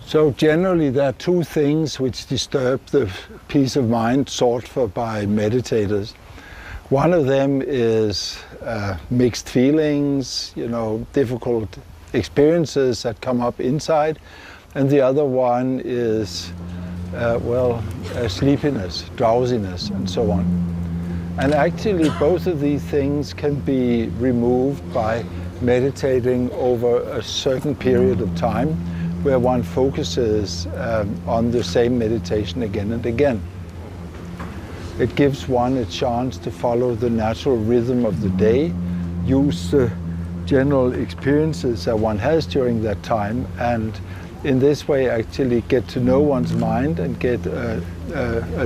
So generally there are two things which disturb the peace of mind sought for by meditators. One of them is mixed feelings, difficult experiences that come up inside. And the other one is, sleepiness, drowsiness, and so on. And actually both of these things can be removed by meditating over a certain period of time, where one focuses on the same meditation again and again. It gives one a chance to follow the natural rhythm of the day, use the general experiences that one has during that time, and in this way actually get to know one's mind and get a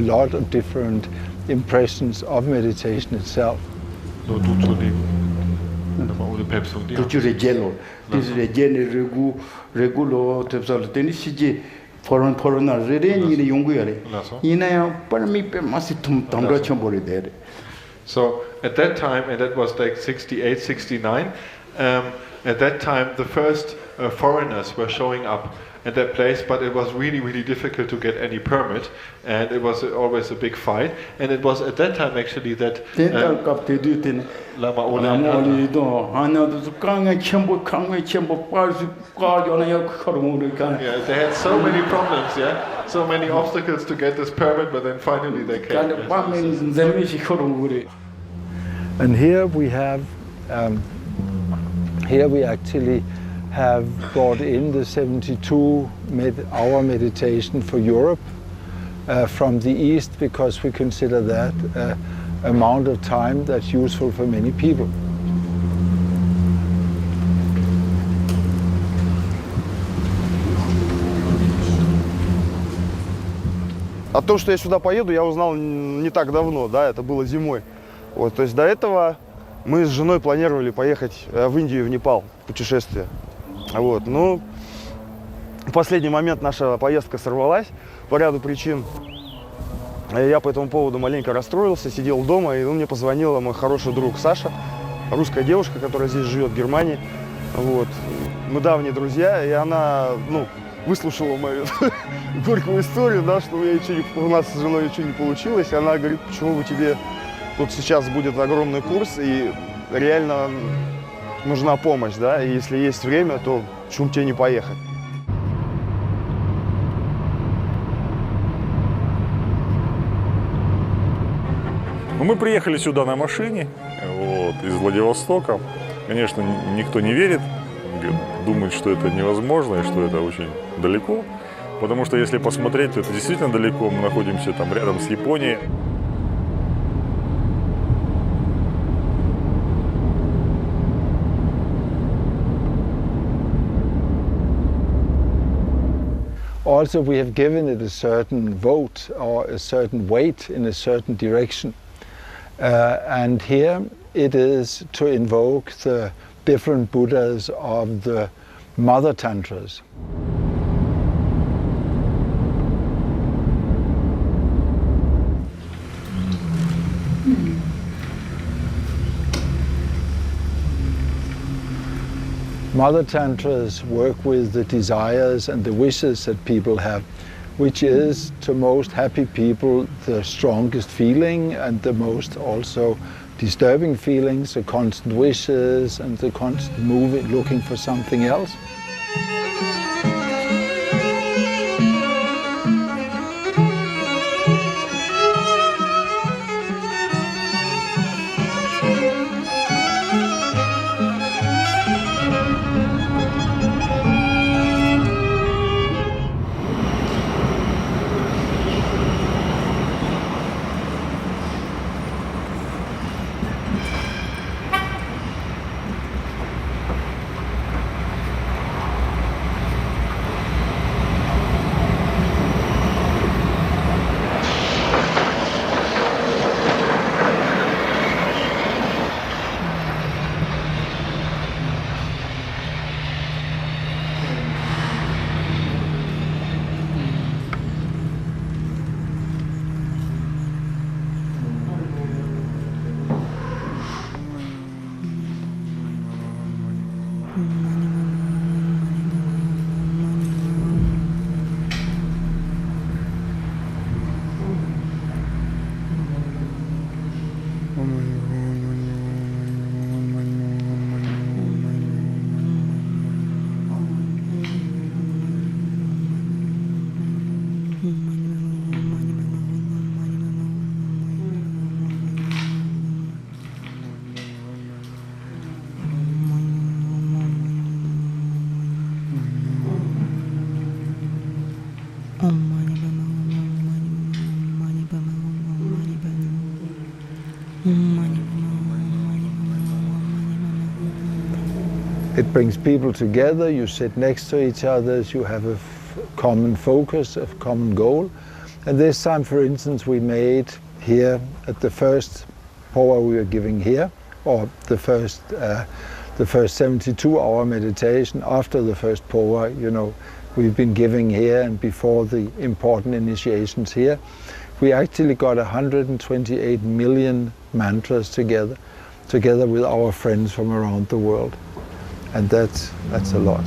lot of different impressions of meditation itself. So at that time, and that was like 68, 69, at that time the first foreigners were showing up at that place, but it was really, really difficult to get any permit, and it was always a big fight. And it was at that time actually that Lama they had so many problems, so many obstacles to get this permit, but then finally they came. And here we have, we actually have brought in the 72-hour meditation for Europe from the East, because we consider that amount of time that's useful for many people. О том, что я сюда поеду, я узнал не так давно, да, это было зимой. Вот, то есть до этого мы с женой планировали поехать в Индию и в Непал, путешествие. Вот, но в последний момент наша поездка сорвалась по ряду причин. Я по этому поводу маленько расстроился, сидел дома, и мне позвонила мой хороший друг Саша, русская девушка, которая здесь живет, в Германии. Вот. Мы давние друзья, и она, выслушала мою горькую историю, да, что у нас с женой ничего не получилось. И она говорит, почему бы тебе, тут сейчас будет огромный курс, и реально нужна помощь, да, и если есть время, то почему тебе не поехать? Мы приехали сюда на машине, из Владивостока. Конечно, никто не верит, думает, что это невозможно и что это очень далеко. Потому что если посмотреть, то это действительно далеко. Мы находимся там рядом с Японией. Also, we have given it a certain vote or a certain weight in a certain direction. And here it is to invoke the different Buddhas of the mother tantras. Mother tantras work with the desires and the wishes that people have, which is to most happy people the strongest feeling and the most also disturbing feelings, the constant wishes and the constant moving, looking for something else. It brings people together, you sit next to each other, you have a common focus, a common goal. And this time, for instance, we made here at the first power we were giving here, or the first 72-hour meditation after the first power, you know, we've been giving here and before the important initiations here. We actually got 128 million mantras together with our friends from around the world. And that's a lot.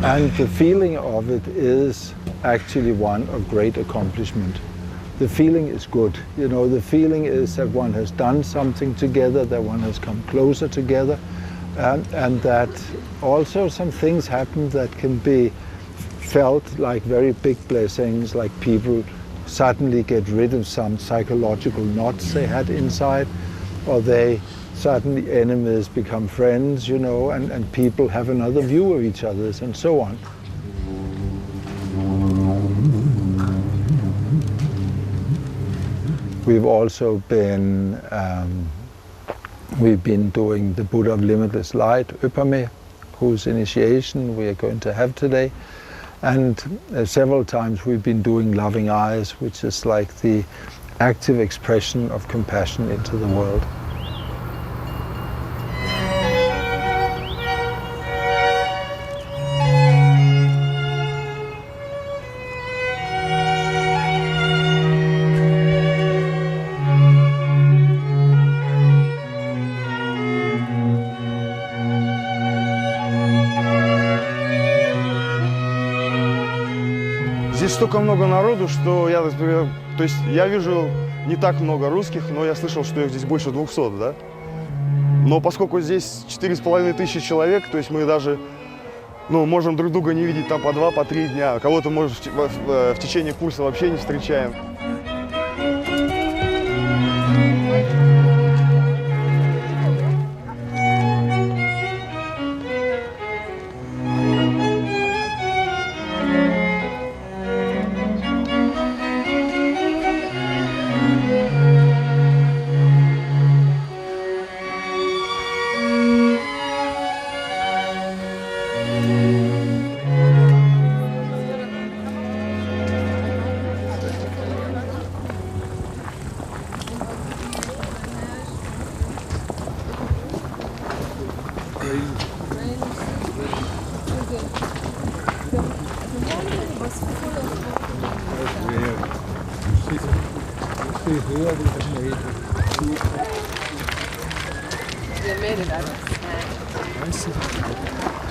And the feeling of it is actually one of great accomplishment. The feeling is good. You know, the feeling is that one has done something together, that one has come closer together, and that also some things happen that can be felt like very big blessings, like people suddenly get rid of some psychological knots they had inside, or suddenly enemies become friends, you know, and people have another view of each other, and so on. We've also been doing the Buddha of Limitless Light, Öpame, whose initiation we are going to have today. And several times we've been doing Loving Eyes, which is like the active expression of compassion into the world. Здесь столько много народу, что я вижу не так много русских, но я слышал, что их здесь больше 200, да? Но поскольку здесь 4500 человек, то есть мы даже можем друг друга не видеть там по 2, по 3 дня, кого-то, может, в течение курса вообще не встречаем.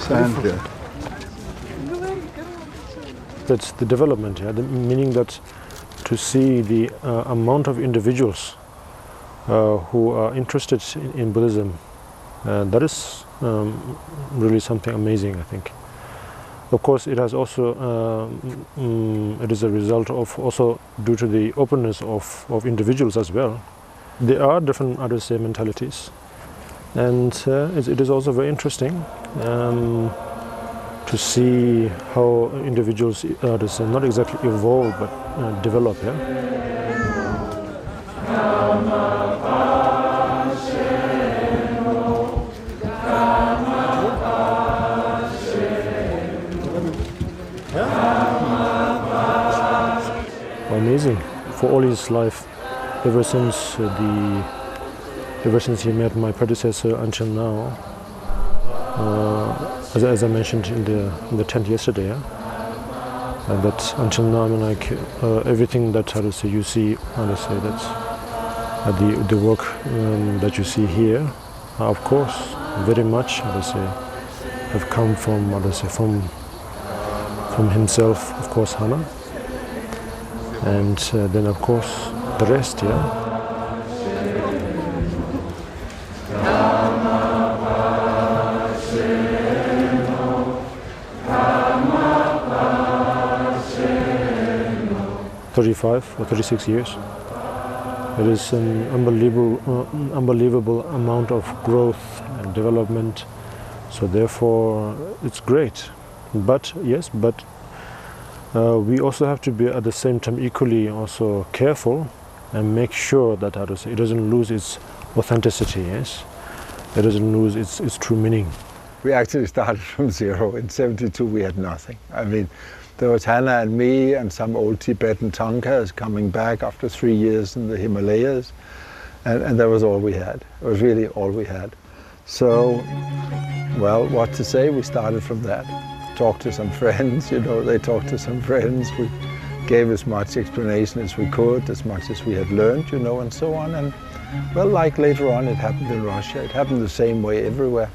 Sand here. That's the development, yeah? Meaning that to see the amount of individuals who are interested in Buddhism, that is really something amazing, I think. Of course, it has also it is a result of also due to the openness of individuals as well. There are different mentalities, and it is also very interesting to see how individuals not exactly evolve but develop. Yeah. Amazing. For all his life, ever since he met my predecessor until now, as I mentioned in the tent yesterday, that until now, I mean, like everything that you see, that's the work that you see here, of course, very much have come from from himself, of course, Hana. And then, of course, the rest, yeah. or 36 years. It is an unbelievable amount of growth and development. So therefore, it's great. But yes, we also have to be at the same time equally also careful and make sure that it doesn't lose its authenticity. Yes, it doesn't lose its true meaning. We actually started from zero. In 72 we had nothing. I mean, there was Hannah and me and some old Tibetan Thangkas coming back after 3 years in the Himalayas, and that was all we had. It was really all we had. So, well, what to say, we started from that. Talked to some friends, you know, they talked to some friends. We gave as much explanation as we could, as much as we had learned, you know, and so on. And, well, like later on, it happened in Russia. It happened the same way everywhere.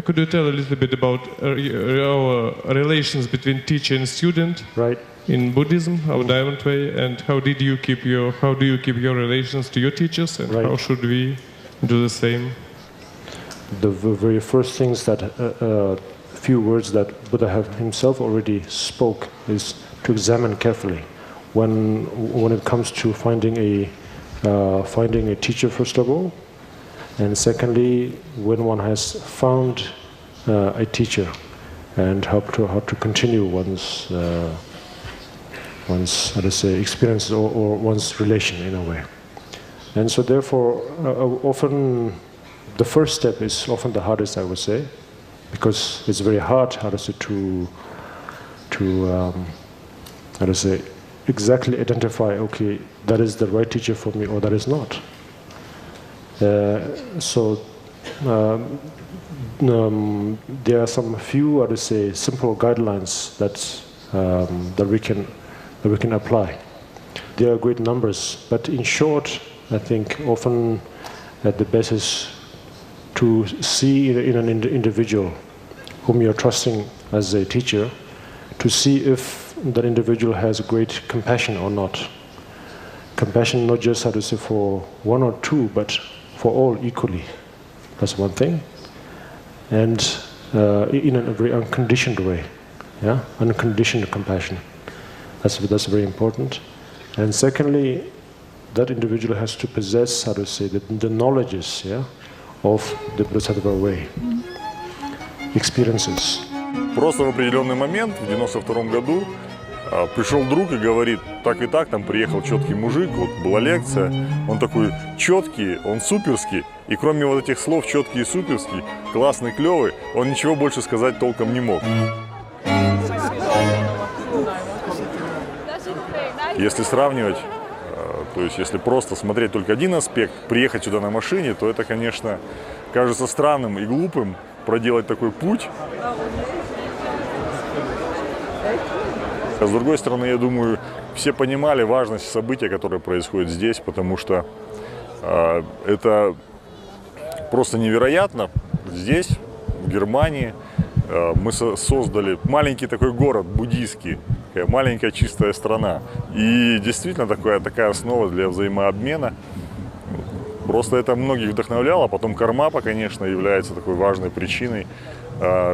Could you tell a little bit about our relations between teacher and student, Right. in Buddhism, our Diamond Way, and how do you keep your relations to your teachers, and Right. how should we do the same? The very first things that few words that Buddha himself already spoke is to examine carefully when it comes to finding a teacher, first of all, and secondly, when one has found a teacher, and how to continue one's how to say experiences or one's relation in a way. And so therefore, often the first step is often the hardest, I would say, because it's very hard, how to say, how to say, exactly identify, okay, that is the right teacher for me or that is not. There are some few, how to say, simple guidelines that we can apply. There are great numbers, but in short, I think often at the basis to see in an individual whom you're trusting as a teacher, to see if that individual has great compassion or not. Compassion not just, how to say, for one or two, but for all equally. That's one thing. And in a very unconditioned way, yeah, unconditioned compassion. That's very important. And secondly, that individual has to possess, how to say, the knowledges, yeah, of the Bodhisattva way, experiences. Просто в определенный момент, в 92 году, пришел друг и говорит, так и так, там приехал четкий мужик, вот была лекция, он такой четкий, он суперский, и кроме вот этих слов четкий и суперский, классный, клевый, он ничего больше сказать толком не мог. Если сравнивать, то есть если просто смотреть только один аспект, приехать сюда на машине, то это, конечно, кажется странным и глупым проделать такой путь. А с другой стороны, я думаю, все понимали важность события, которое происходит здесь, потому что это просто невероятно. Здесь, в Германии, мы создали маленький такой город буддийский, такая маленькая чистая страна. И действительно такая основа для взаимообмена. Просто это многих вдохновляло. Потом Кармапы, конечно, является такой важной причиной,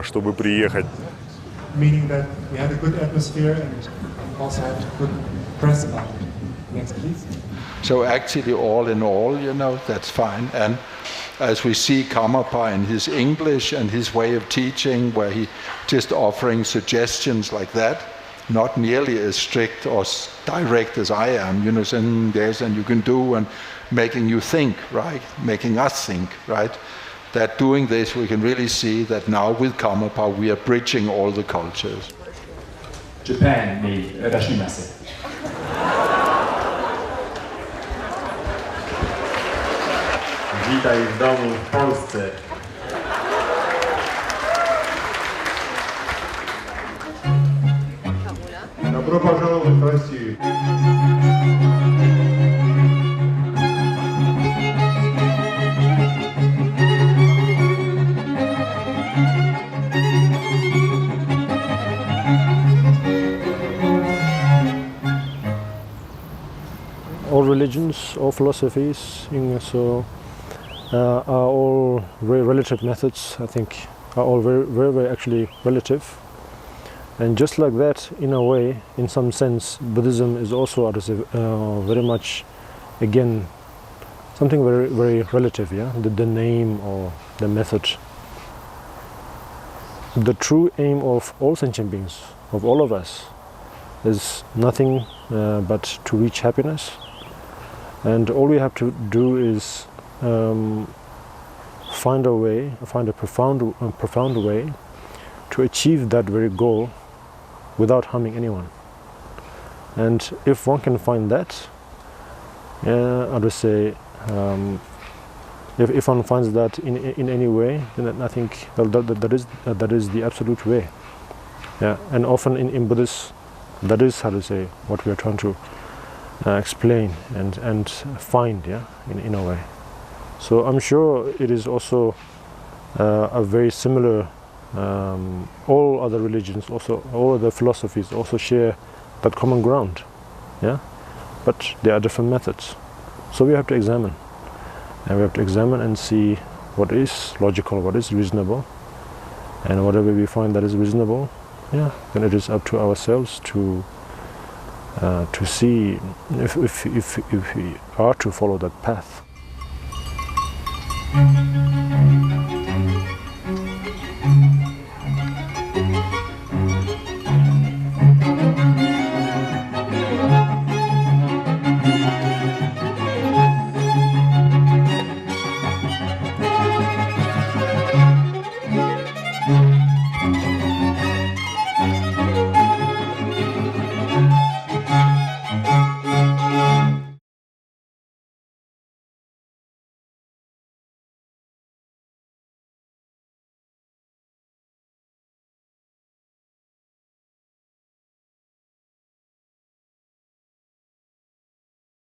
чтобы приехать. Meaning that we had a good atmosphere and also had good press about it. Next, please. So actually, all in all, you know, that's fine. And as we see Karmapa in his English and his way of teaching, where he just offering suggestions like that, not nearly as strict or direct as I am, you know, saying yes, and you can do, and making you think, right? Making us think, right? That doing this, we can really see that now with Karmapa, we are bridging all the cultures. Japan ni rashimasu. Witaj w domu w Polsce. Добро пожаловать в Россию. All religions, all philosophies, are all very relative methods. I think are all very, very, very actually relative. And just like that, in a way, in some sense, Buddhism is also very much, again, something very, very relative, yeah? The name or the method. The true aim of all sentient beings, of all of us, is nothing but to reach happiness. And all we have to do is find a profound way to achieve that very goal without harming anyone. And if one can find that, I would say, if one finds that in any way, then I think that is the absolute way. Yeah, and often in Buddhists, that is, how to say, what we are trying to explain and find, yeah, in a way. So I'm sure it is also a very similar. All other religions, also all other philosophies, also share that common ground, yeah. But there are different methods. So we have to examine, and we have to examine and see what is logical, what is reasonable, and whatever we find that is reasonable, yeah, then it is up to ourselves to see if we are to follow that path.